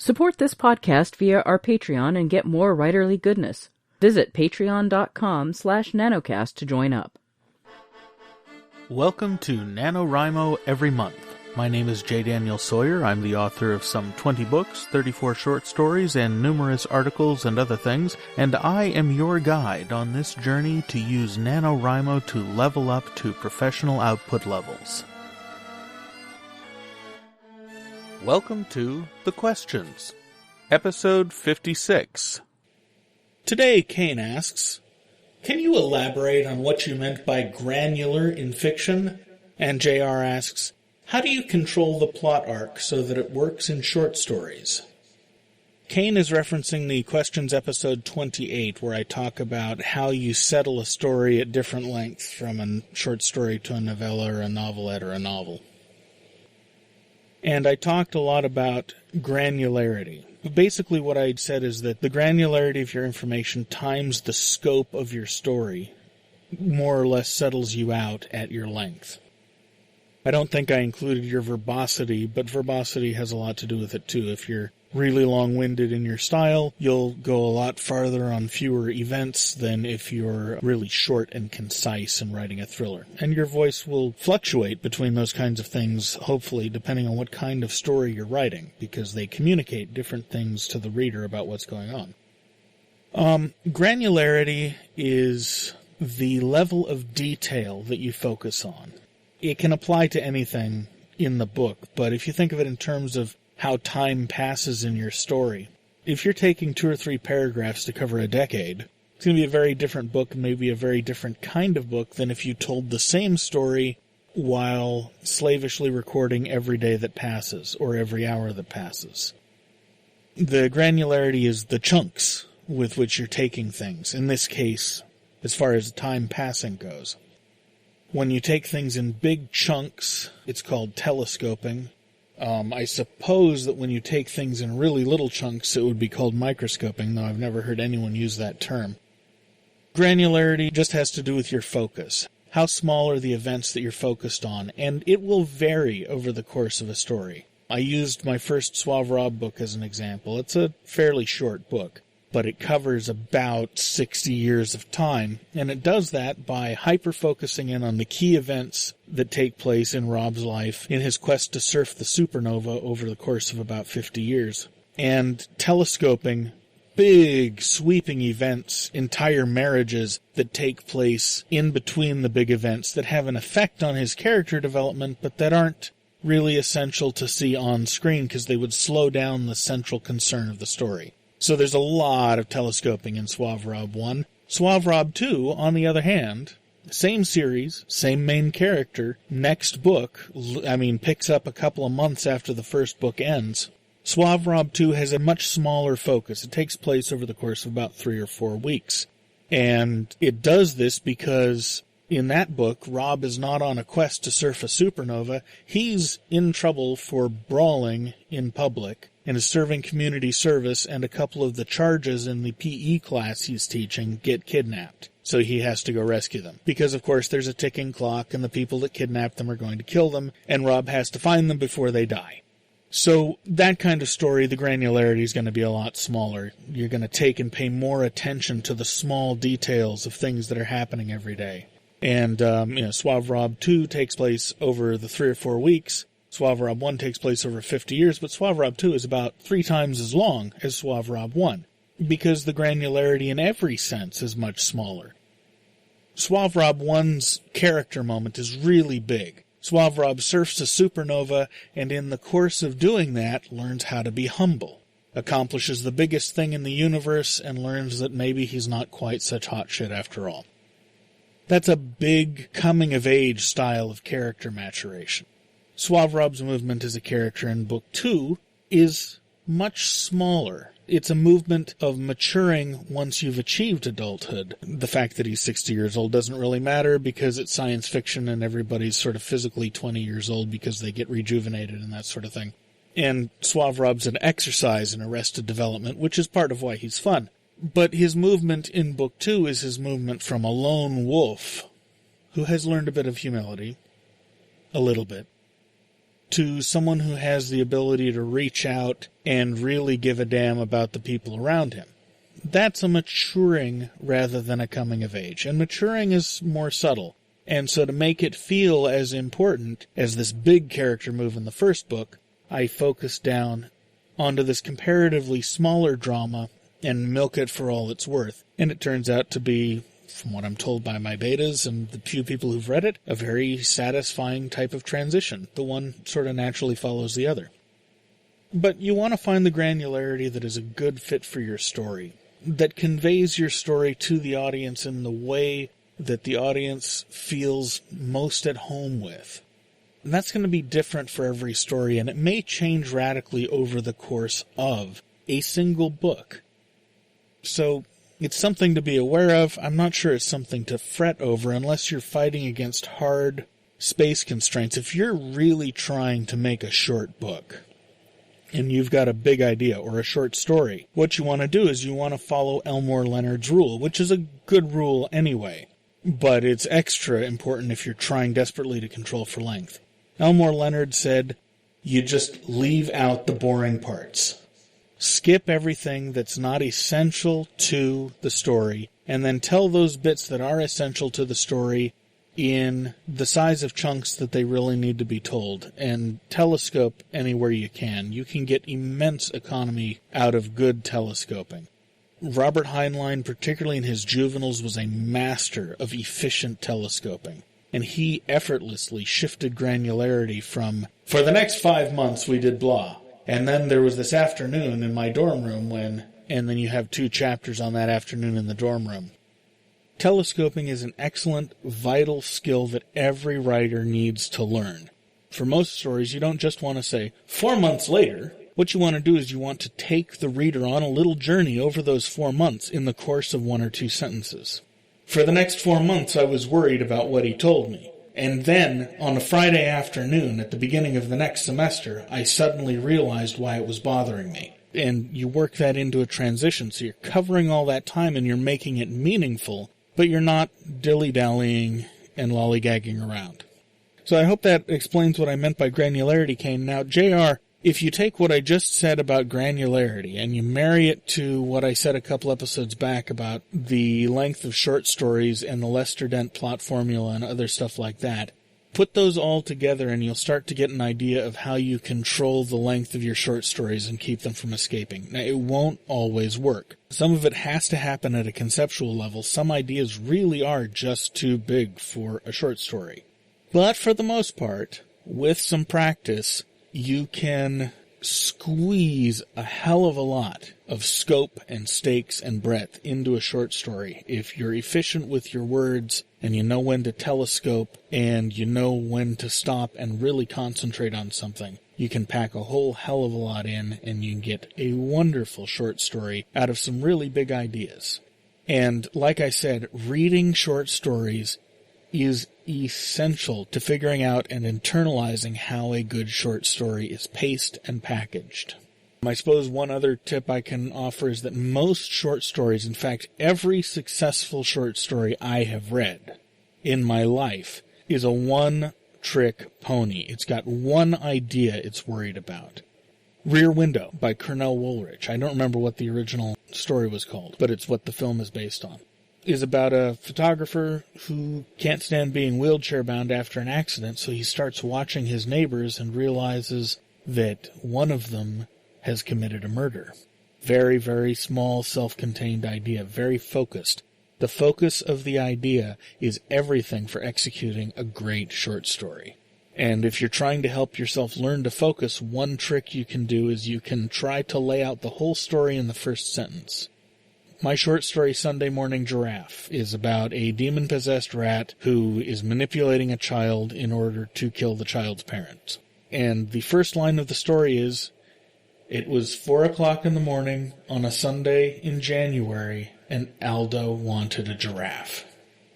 Support this podcast via our Patreon and get more writerly goodness. Visit patreon.com/nanocast to join up. Welcome to NaNoWriMo Every Month. My name is J. Daniel Sawyer. I'm the author of some 20 books, 34 short stories, and numerous articles and other things, and I am your guide on this journey to use NaNoWriMo to level up to professional output levels. Welcome to The Questions, Episode 56. Today, Caine asks, "Can you elaborate on what you meant by granular in fiction?" And JR asks, "How do you control the plot arc so that it works in short stories?" Caine is referencing the Questions Episode 28, where I talk about how you settle a story at different lengths, from a short story to a novella or a novelette or a novel. And I talked a lot about granularity. Basically what I said is that the granularity of your information times the scope of your story more or less settles you out at your length. I don't think I included your verbosity, but verbosity has a lot to do with it too. If you're really long-winded in your style, you'll go a lot farther on fewer events than if you're really short and concise in writing a thriller. And your voice will fluctuate between those kinds of things, hopefully, depending on what kind of story you're writing, because they communicate different things to the reader about what's going on. Granularity is the level of detail that you focus on. It can apply to anything in the book, but if you think of it in terms of how time passes in your story, if you're taking 2 or 3 paragraphs to cover a decade, it's going to be a very different book, maybe a very different kind of book than if you told the same story while slavishly recording every day that passes or every hour that passes. The granularity is the chunks with which you're taking things, in this case, as far as time passing goes. When you take things in big chunks, it's called telescoping. I suppose that when you take things in really little chunks, it would be called microscoping, though I've never heard anyone use that term. Granularity just has to do with your focus. How small are the events that you're focused on? And it will vary over the course of a story. I used my first Suave Rob book as an example. It's a fairly short book, but it covers about 60 years of time, and it does that by hyper-focusing in on the key events that take place in Rob's life in his quest to surf the supernova over the course of about 50 years, and telescoping big, sweeping events, entire marriages that take place in between the big events that have an effect on his character development, but that aren't really essential to see on screen because they would slow down the central concern of the story. So there's a lot of telescoping in Suave Rob 1. Suave Rob 2, on the other hand, same series, same main character, next book, picks up a couple of months after the first book ends. Suave Rob 2 has a much smaller focus. It takes place over the course of about 3 or 4 weeks. And it does this because in that book, Rob is not on a quest to surf a supernova. He's in trouble for brawling in public and is serving community service, and a couple of the charges in the PE class he's teaching get kidnapped. So he has to go rescue them. Because, of course, there's a ticking clock, and the people that kidnapped them are going to kill them, and Rob has to find them before they die. So that kind of story, the granularity is going to be a lot smaller. You're going to take and pay more attention to the small details of things that are happening every day. And, Suave Rob 2 takes place over the 3 or 4 weeks. Suave Rob 1 takes place over 50 years, but Suave Rob 2 is about 3 times as long as Suave Rob 1, because the granularity in every sense is much smaller. Suave Rob 1's character moment is really big. Suave Rob surfs a supernova, and in the course of doing that, learns how to be humble, accomplishes the biggest thing in the universe, and learns that maybe he's not quite such hot shit after all. That's a big coming-of-age style of character maturation. Suave Rob's movement as a character in Book 2 is much smaller. It's a movement of maturing once you've achieved adulthood. The fact that he's 60 years old doesn't really matter because it's science fiction and everybody's sort of physically 20 years old because they get rejuvenated and that sort of thing. And Suave Rob's an exercise in arrested development, which is part of why he's fun. But his movement in Book 2 is his movement from a lone wolf who has learned a bit of humility, a little bit, to someone who has the ability to reach out and really give a damn about the people around him. That's a maturing rather than a coming of age, and maturing is more subtle. And so to make it feel as important as this big character move in the first book, I focused down onto this comparatively smaller drama and milk it for all it's worth. And it turns out to be, from what I'm told by my betas and the few people who've read it, a very satisfying type of transition. The one sort of naturally follows the other. But you want to find the granularity that is a good fit for your story, that conveys your story to the audience in the way that the audience feels most at home with. And that's going to be different for every story, and it may change radically over the course of a single book. So it's something to be aware of. I'm not sure it's something to fret over unless you're fighting against hard space constraints. If you're really trying to make a short book, and you've got a big idea or a short story, what you want to do is you want to follow Elmore Leonard's rule, which is a good rule anyway. But it's extra important if you're trying desperately to control for length. Elmore Leonard said, you just leave out the boring parts. Skip everything that's not essential to the story, and then tell those bits that are essential to the story in the size of chunks that they really need to be told, and telescope anywhere you can. You can get immense economy out of good telescoping. Robert Heinlein, particularly in his juveniles, was a master of efficient telescoping, and he effortlessly shifted granularity from, for the next 5 months we did blah, and then there was this afternoon in my dorm room when, and then you have 2 chapters on that afternoon in the dorm room. Telescoping is an excellent, vital skill that every writer needs to learn. For most stories, you don't just want to say, 4 months later. What you want to do is you want to take the reader on a little journey over those 4 months in the course of 1 or 2 sentences. For the next 4 months, I was worried about what he told me. And then, on a Friday afternoon at the beginning of the next semester, I suddenly realized why it was bothering me. And you work that into a transition, so you're covering all that time and you're making it meaningful, but you're not dilly-dallying and lollygagging around. So I hope that explains what I meant by granularity, Caine. Now, JR, if you take what I just said about granularity and you marry it to what I said a couple episodes back about the length of short stories and the Lester Dent plot formula and other stuff like that, put those all together and you'll start to get an idea of how you control the length of your short stories and keep them from escaping. Now, it won't always work. Some of it has to happen at a conceptual level. Some ideas really are just too big for a short story. But for the most part, with some practice, you can squeeze a hell of a lot of scope and stakes and breadth into a short story if you're efficient with your words and you know when to telescope and you know when to stop and really concentrate on something. You can pack a whole hell of a lot in and you can get a wonderful short story out of some really big ideas. And like I said, reading short stories is essential to figuring out and internalizing how a good short story is paced and packaged. I suppose one other tip I can offer is that most short stories, in fact, every successful short story I have read in my life, is a one-trick pony. It's got one idea it's worried about. Rear Window by Cornell Woolrich. I don't remember what the original story was called, but it's what the film is based on. Is about a photographer who can't stand being wheelchair-bound after an accident, so he starts watching his neighbors and realizes that one of them has committed a murder. Very, very small, self-contained idea, very focused. The focus of the idea is everything for executing a great short story. And if you're trying to help yourself learn to focus, one trick you can do is you can try to lay out the whole story in the first sentence. My short story, Sunday Morning Giraffe, is about a demon-possessed rat who is manipulating a child in order to kill the child's parents. And the first line of the story is, it was 4 o'clock in the morning on a Sunday in January, and Aldo wanted a giraffe.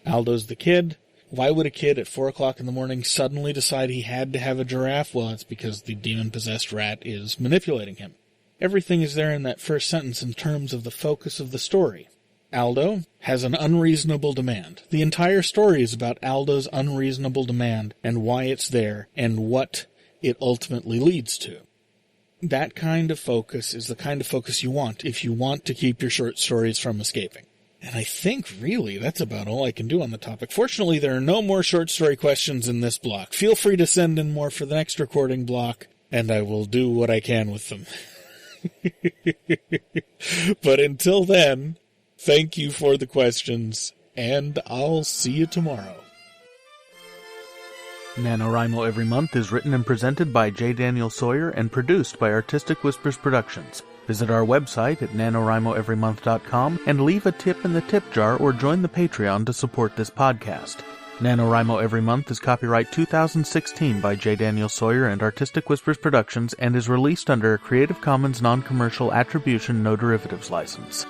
Aldo's the kid. Why would a kid at 4 o'clock in the morning suddenly decide he had to have a giraffe? Well, it's because the demon-possessed rat is manipulating him. Everything is there in that first sentence in terms of the focus of the story. Aldo has an unreasonable demand. The entire story is about Aldo's unreasonable demand and why it's there and what it ultimately leads to. That kind of focus is the kind of focus you want if you want to keep your short stories from escaping. And I think, really, that's about all I can do on the topic. Fortunately, there are no more short story questions in this block. Feel free to send in more for the next recording block, and I will do what I can with them. But until then, thank you for the questions, and I'll see you tomorrow. NaNoWriMo Every Month is written and presented by J. Daniel Sawyer and produced by Artistic Whispers Productions. Visit our website at nanowrimoeverymonth.com and leave a tip in the tip jar or join the Patreon to support this podcast. NaNoWriMo Every Month is copyright 2016 by J. Daniel Sawyer and Artistic Whispers Productions and is released under a Creative Commons Non-Commercial Attribution No Derivatives license.